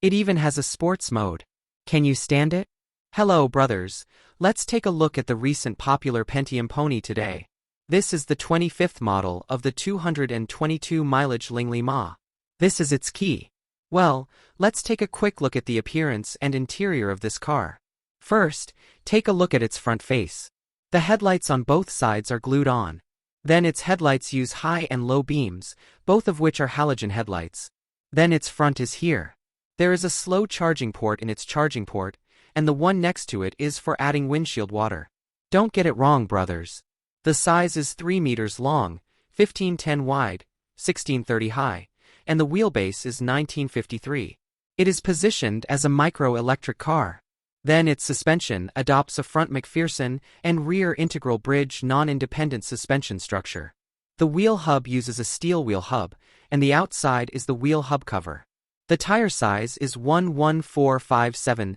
It even has a sports mode. Can you stand it? Hello brothers, let's take a look at the recent popular Pentium Pony today. This is the 25th model of the 222 mileage Lingli Ma. This is its key. Well, let's take a quick look at the appearance and interior of this car. First, take a look at its front face. The headlights on both sides are glued on. Then its headlights use high and low beams, both of which are halogen headlights. Then its front is here. There is a slow charging port in its charging port, and the one next to it is for adding windshield water. Don't get it wrong, brothers. The size is 3 meters long, 1510 wide, 1630 high, and the wheelbase is 1953. It is positioned as a micro-electric car. Then its suspension adopts a front McPherson and rear integral bridge non-independent suspension structure. The wheel hub uses a steel wheel hub, and the outside is the wheel hub cover. The tire size is 114/570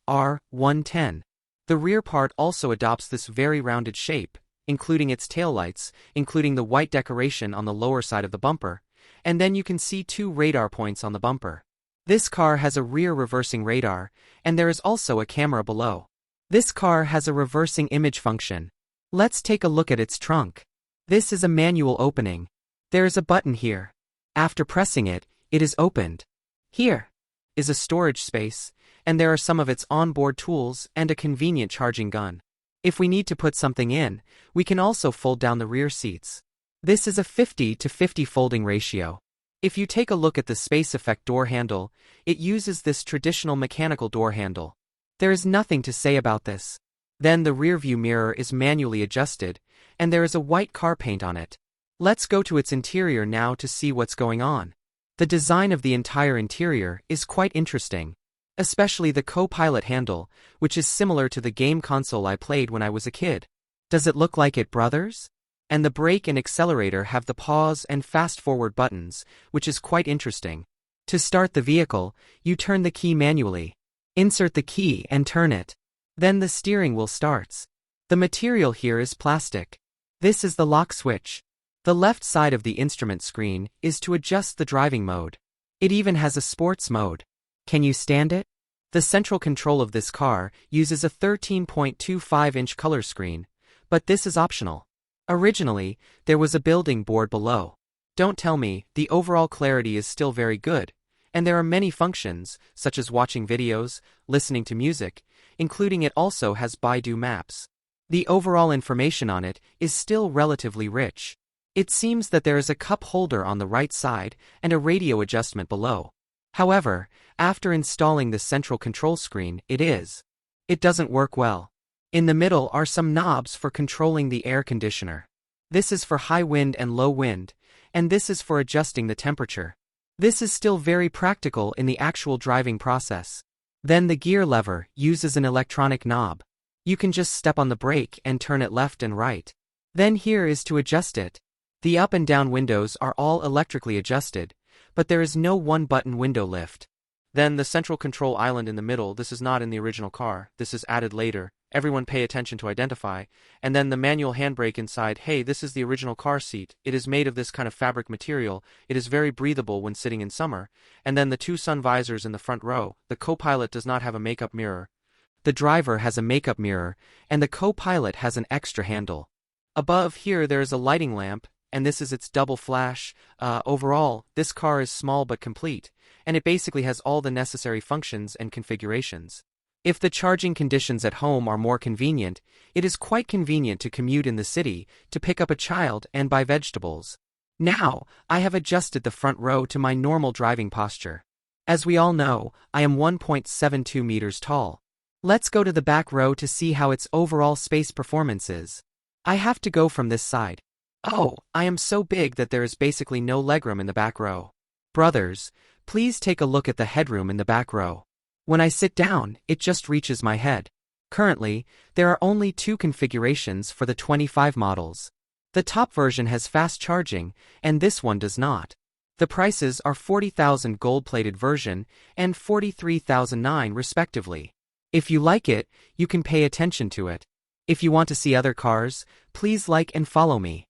R110. The rear part also adopts this very rounded shape, including its taillights, including the white decoration on the lower side of the bumper, and then you can see 2 radar points on the bumper. This car has a rear reversing radar, and there is also a camera below. This car has a reversing image function. Let's take a look at its trunk. This is a manual opening. There is a button here. After pressing it, it is opened. Here is a storage space, and there are some of its onboard tools and a convenient charging gun. If we need to put something in, we can also fold down the rear seats. This is a 50-50 folding ratio. If you take a look at the Space Effect door handle, it uses this traditional mechanical door handle. There is nothing to say about this. Then the rear view mirror is manually adjusted, and there is a white car paint on it. Let's go to its interior now to see what's going on. The design of the entire interior is quite interesting, especially the co-pilot handle, which is similar to the game console I played when I was a kid. Does it look like it, brothers? And the brake and accelerator have the pause and fast-forward buttons, which is quite interesting. To start the vehicle, you turn the key manually. Insert the key and turn it. Then the steering wheel starts. The material here is plastic. This is the lock switch. The left side of the instrument screen is to adjust the driving mode. It even has a sports mode. Can you stand it? The central control of this car uses a 13.25-inch color screen, but this is optional. Originally, there was a building board below. Don't tell me, the overall clarity is still very good, and there are many functions, such as watching videos, listening to music, including it also has Baidu Maps. The overall information on it is still relatively rich. It seems that there is a cup holder on the right side and a radio adjustment below. However, after installing the central control screen, it doesn't work well. In the middle are some knobs for controlling the air conditioner. This is for high wind and low wind, and this is for adjusting the temperature. This is still very practical in the actual driving process. Then the gear lever uses an electronic knob. You can just step on the brake and turn it left and right. Then here is to adjust it. The up and down windows are all electrically adjusted, but there is no one-button window lift. Then the central control island in the middle, this is not in the original car, this is added later. Everyone pay attention to identify. And then the manual handbrake inside, hey, this is the original car seat. It is made of this kind of fabric material. It is very breathable when sitting in summer. And then the 2 sun visors in the front row. The co-pilot does not have a makeup mirror. The driver has a makeup mirror, and the co-pilot has an extra handle. Above here there is a lighting lamp, and this is its double flash. Overall, this car is small but complete, and it basically has all the necessary functions and configurations. If the charging conditions at home are more convenient, it is quite convenient to commute in the city, to pick up a child and buy vegetables. Now, I have adjusted the front row to my normal driving posture. As we all know, I am 1.72 meters tall. Let's go to the back row to see how its overall space performance is. I have to go from this side. Oh, I am so big that there is basically no legroom in the back row. Brothers, please take a look at the headroom in the back row. When I sit down, it just reaches my head. Currently, there are only 2 configurations for the 25 models. The top version has fast charging, and this one does not. The prices are 40,000 gold-plated version and 43,009 respectively. If you like it, you can pay attention to it. If you want to see other cars, please like and follow me.